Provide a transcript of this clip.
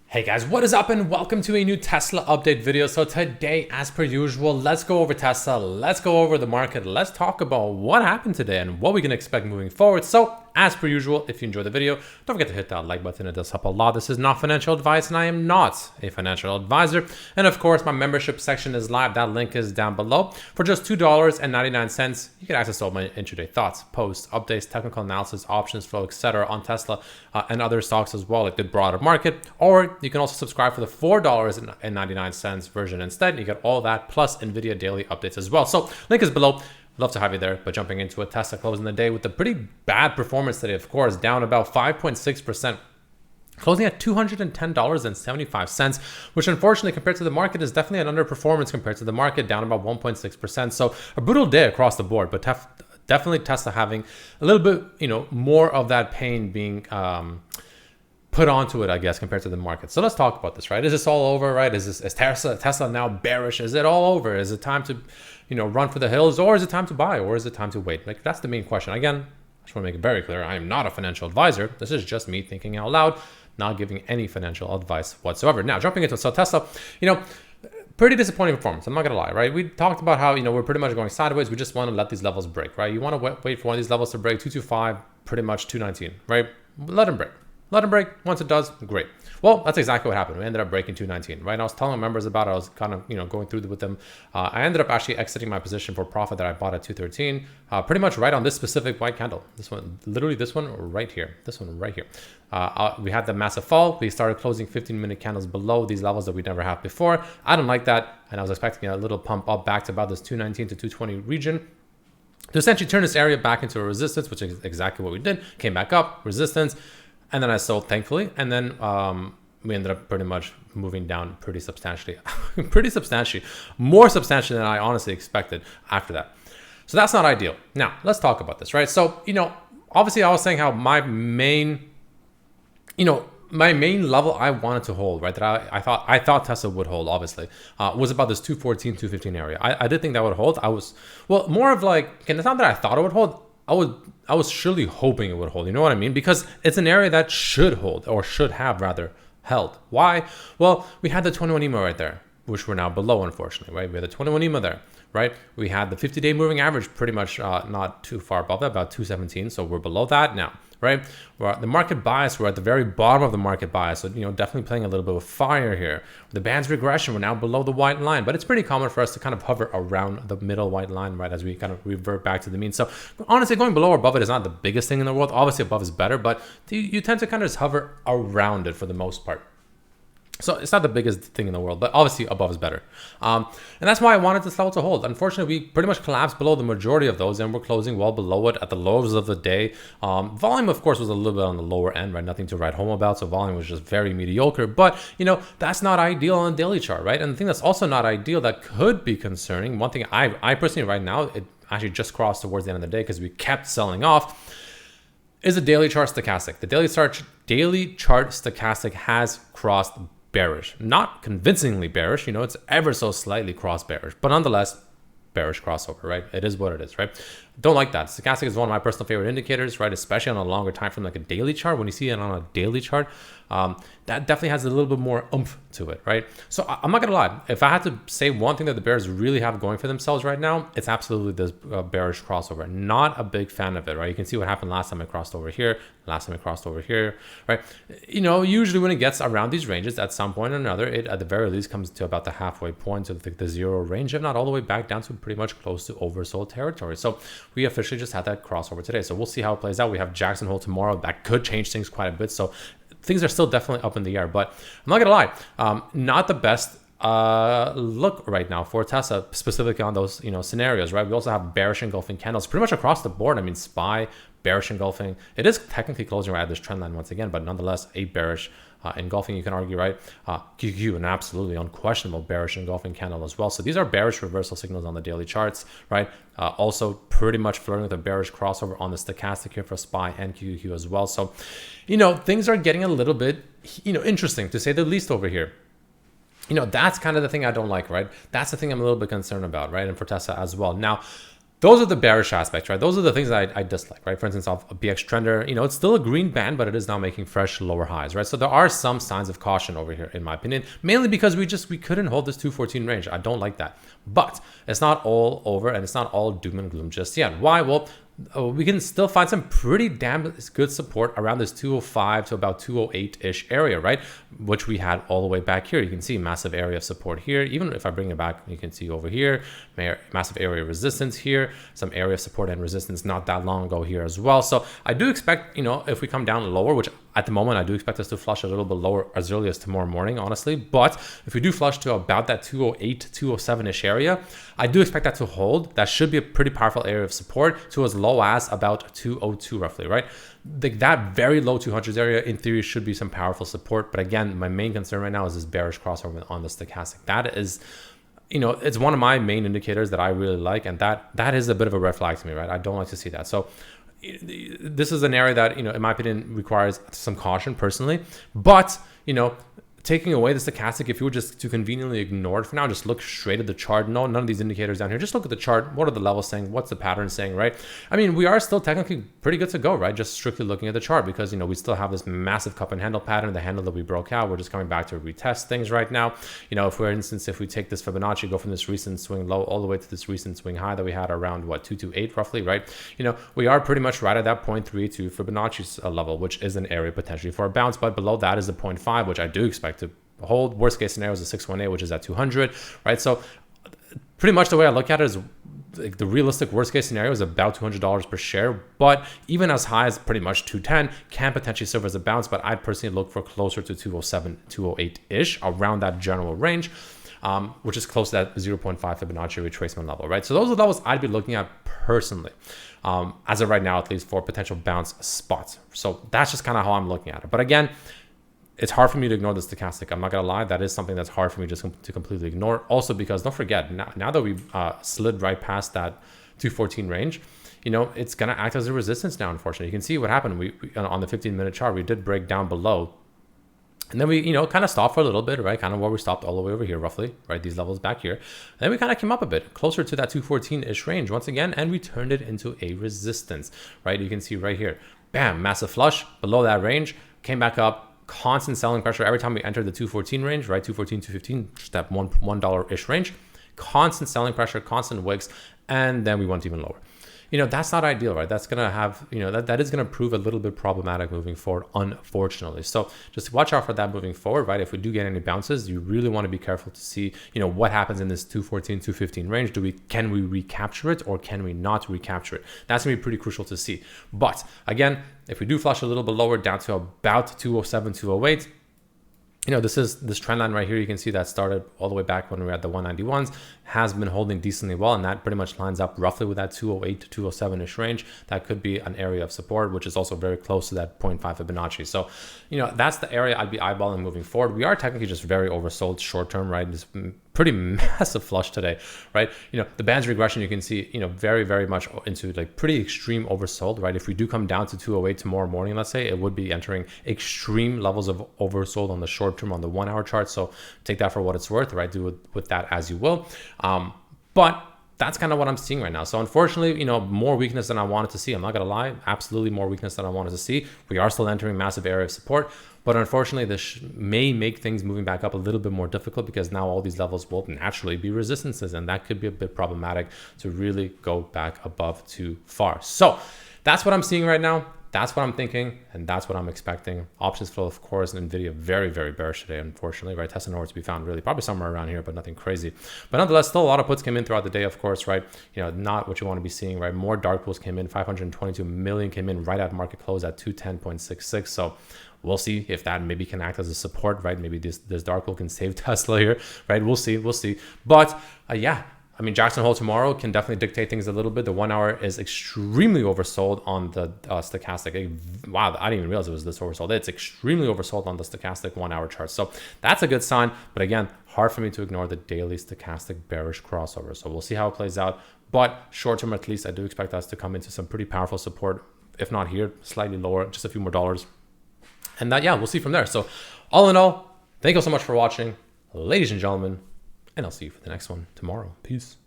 Hey guys, what is up and welcome to a new Tesla update video. So today, as per usual, let's go over Tesla, let's go over the market, let's talk about what happened today and what we can expect moving forward. So as per usual, if you enjoyed the video, don't forget to hit that like button. It does help a lot. This is not financial advice and I am not a financial advisor. And of course, my membership section is live. That link is down below. For just $2.99, you can access all my intraday thoughts, posts, updates, technical analysis, options flow, etc. on Tesla and other stocks as well, like the broader market. Or you can also subscribe for the $4.99 version instead. You get all that plus NVIDIA daily updates as well. So link is below. Love to have you there. But jumping into it, Tesla closing the day with a pretty bad performance today, of course, down about 5.6%. Closing at $210.75, which unfortunately compared to the market is definitely an underperformance compared to the market, down about 1.6%. So a brutal day across the board, but definitely Tesla having a little bit, more of that pain being put onto it, I guess, compared to the market. So let's talk about this, right? Is this all over, right? Is Tesla now bearish? Is it all over? Is it time to, run for the hills, or is it time to buy, or is it time to wait? Like, that's the main question. Again, I just want to make it very clear. I am not a financial advisor. This is just me thinking out loud, not giving any financial advice whatsoever. Now, jumping into it, so Tesla, pretty disappointing performance. I'm not gonna lie, right? We talked about how, we're pretty much going sideways. We just want to let these levels break, right? You want to wait for one of these levels to break, 225, pretty much 219, right? Let them break. Let them break. Once it does, great. Well, that's exactly what happened. We ended up breaking 219, right? And I was telling members about it. I was kind of, going through with them. I ended up actually exiting my position for profit that I bought at 213, pretty much right on this specific white candle. This one, literally this one right here. This one right here. We had the massive fall. We started closing 15-minute candles below these levels that we never had before. I don't like that. And I was expecting a little pump up back to about this 219 to 220 region to essentially turn this area back into a resistance, which is exactly what we did. Came back up, resistance. And then I sold, thankfully. And then we ended up pretty much moving down pretty substantially, more substantially than I honestly expected after that. So that's not ideal. Now, let's talk about this, right? So, obviously I was saying how my main level I wanted to hold, right, that I thought Tesla would hold, obviously, was about this 214, 215 area. I did think that would hold. More of like, it's not that I thought it would hold. I was surely hoping it would hold. You know what I mean? Because it's an area that should hold, or should have rather held. Why? Well, we had the 21 EMA right there, which we're now below, unfortunately, right? We had the 21 EMA there, right? We had the 50-day moving average pretty much not too far above that, about 217. So we're below that now, right? The market bias, we're at the very bottom of the market bias. So, definitely playing a little bit of fire here. The band's regression, we're now below the white line, but it's pretty common for us to kind of hover around the middle white line, right? As we kind of revert back to the mean. So honestly, going below or above it is not the biggest thing in the world. Obviously above is better, but you tend to kind of just hover around it for the most part. So it's not the biggest thing in the world, but obviously above is better. And that's why I wanted this level to hold. Unfortunately, we pretty much collapsed below the majority of those, and we're closing well below it at the lows of the day. Volume, of course, was a little bit on the lower end, right? Nothing to write home about. So volume was just very mediocre. But, that's not ideal on a daily chart, right? And the thing that's also not ideal that could be concerning, one thing I personally right now, it actually just crossed towards the end of the day because we kept selling off, is the daily chart stochastic. The daily chart stochastic has crossed bearish, not convincingly bearish, it's ever so slightly cross bearish, but nonetheless bearish crossover, right? It is what it is, right? Don't like that. Stochastic is one of my personal favorite indicators, right? Especially on a longer time frame, like a daily chart. When you see it on a daily chart, that definitely has a little bit more oomph to it, right? So I'm not gonna lie. If I had to say one thing that the bears really have going for themselves right now, it's absolutely this bearish crossover. Not a big fan of it, right? You can see what happened last time I crossed over here, last time I crossed over here, right? Usually when it gets around these ranges, at some point or another, it at the very least comes to about the halfway point of the zero range, if not all the way back down to pretty much close to oversold territory. So we officially just had that crossover today. So we'll see how it plays out. We have Jackson Hole tomorrow. That could change things quite a bit. So things are still definitely up in the air, but I'm not gonna lie, not the best look right now for Tesla, specifically on those scenarios, right? We also have bearish engulfing candles pretty much across the board. I mean, SPY, bearish engulfing. It is technically closing right at this trend line once again, but nonetheless a bearish engulfing, you can argue, right? QQ, an absolutely unquestionable bearish engulfing candle as well. So these are bearish reversal signals on the daily charts, right? Also pretty much flirting with a bearish crossover on the stochastic here for SPY and QQ as well. So, things are getting a little bit, interesting to say the least over here. That's kind of the thing I don't like, right? That's the thing I'm a little bit concerned about, right? And for Tesla as well. Now, those are the bearish aspects, right? Those are the things that I dislike, right? For instance, off a BX trender, it's still a green band, but it is now making fresh lower highs, right? So there are some signs of caution over here, in my opinion, mainly because we couldn't hold this 214 range. I don't like that, but it's not all over and it's not all doom and gloom just yet. Why? Well, we can still find some pretty damn good support around this 205 to about 208-ish area, right? Which we had all the way back here. You can see massive area of support here. Even if I bring it back, you can see over here, massive area of resistance here, some area of support and resistance not that long ago here as well. So I do expect, if we come down lower, which at the moment, I do expect us to flush a little bit lower as early as tomorrow morning, honestly. But if we do flush to about that 208, 207-ish area, I do expect that to hold. That should be a pretty powerful area of support to as low as about 202 roughly, right? That very low 200s area, in theory, should be some powerful support. But again, my main concern right now is this bearish crossover on the stochastic. That is, it's one of my main indicators that I really like. And that is a bit of a red flag to me, right? I don't like to see that. So this is an area that, in my opinion, requires some caution personally, but, taking away the stochastic, if you were just to conveniently ignore it for now, just look straight at the chart. No, none of these indicators down here. Just look at the chart. What are the levels saying? What's the pattern saying, right? I mean, we are still technically pretty good to go, right? Just strictly looking at the chart because, we still have this massive cup and handle pattern, the handle that we broke out. We're just coming back to retest things right now. If for instance, if we take this Fibonacci, go from this recent swing low all the way to this recent swing high that we had around 228 roughly, right? We are pretty much right at that 0.32 Fibonacci's level, which is an area potentially for a bounce, but below that is the 0.5, which I do expect to hold. Worst case scenario is a 618, which is at 200, right? So pretty much the way I look at it is like the realistic worst case scenario is about $200 per share, but even as high as pretty much 210 can potentially serve as a bounce. But I'd personally look for closer to 207, 208-ish, around that general range, which is close to that 0.5 Fibonacci retracement level, right? So those are the levels I'd be looking at personally, as of right now, at least for potential bounce spots. So that's just kind of how I'm looking at it. But again, it's hard for me to ignore the stochastic. I'm not going to lie. That is something that's hard for me just to completely ignore. Also, because don't forget, now that we slid right past that 214 range, it's going to act as a resistance now, unfortunately. You can see what happened. We on the 15-minute chart, we did break down below. And then we, kind of stopped for a little bit, right? Kind of where we stopped all the way over here, roughly, right? These levels back here. And then we kind of came up a bit closer to that 214-ish range once again, and we turned it into a resistance, right? You can see right here, bam, massive flush below that range, came back up. Constant selling pressure every time we entered the 214 range, right? 214, 215, just that $1 ish range. Constant selling pressure, constant wicks, and then we went even lower. That's not ideal, right? That's gonna have, that is gonna prove a little bit problematic moving forward, unfortunately. So just watch out for that moving forward, right? If we do get any bounces, you really want to be careful to see, what happens in this 214, 215 range. Can we recapture it or can we not recapture it? That's gonna be pretty crucial to see. But again, if we do flush a little bit lower down to about 207, 208, this trend line right here, you can see that started all the way back when we were at the 191s, has been holding decently well, and that pretty much lines up roughly with that 208 to 207-ish range. That could be an area of support, which is also very close to that 0.5 Fibonacci. So, that's the area I'd be eyeballing moving forward. We are technically just very oversold short term, right? This pretty massive flush today, right? The band's regression, you can see, very, very much into like pretty extreme oversold, right? If we do come down to 208 tomorrow morning, let's say, it would be entering extreme levels of oversold on the short term on the 1 hour chart. So take that for what it's worth, right? Do with that as you will. But that's kind of what I'm seeing right now. So unfortunately, more weakness than I wanted to see. I'm not going to lie. Absolutely more weakness than I wanted to see. We are still entering massive area of support. But unfortunately, this may make things moving back up a little bit more difficult because now all these levels will naturally be resistances. And that could be a bit problematic to really go back above too far. So that's what I'm seeing right now. That's what I'm thinking, and that's what I'm expecting. Options flow, of course, NVIDIA very, very bearish today, unfortunately, right? Tesla nowhere to be found, really, probably somewhere around here, but nothing crazy. But nonetheless, still a lot of puts came in throughout the day, of course, right? Not what you want to be seeing, right? More dark pools came in, 522 million came in right at market close at 210.66. So we'll see if that maybe can act as a support, right? Maybe this dark pool can save Tesla here, right? We'll see. But yeah. I mean, Jackson Hole tomorrow can definitely dictate things a little bit. The 1 hour is extremely oversold on the stochastic. Wow, I didn't even realize it was this oversold. It's extremely oversold on the stochastic 1 hour chart. So that's a good sign. But again, hard for me to ignore the daily stochastic bearish crossover. So we'll see how it plays out. But short term, at least, I do expect us to come into some pretty powerful support. If not here, slightly lower, just a few more dollars. And that, yeah, we'll see from there. So all in all, thank you so much for watching, ladies and gentlemen. And I'll see you for the next one tomorrow. Peace.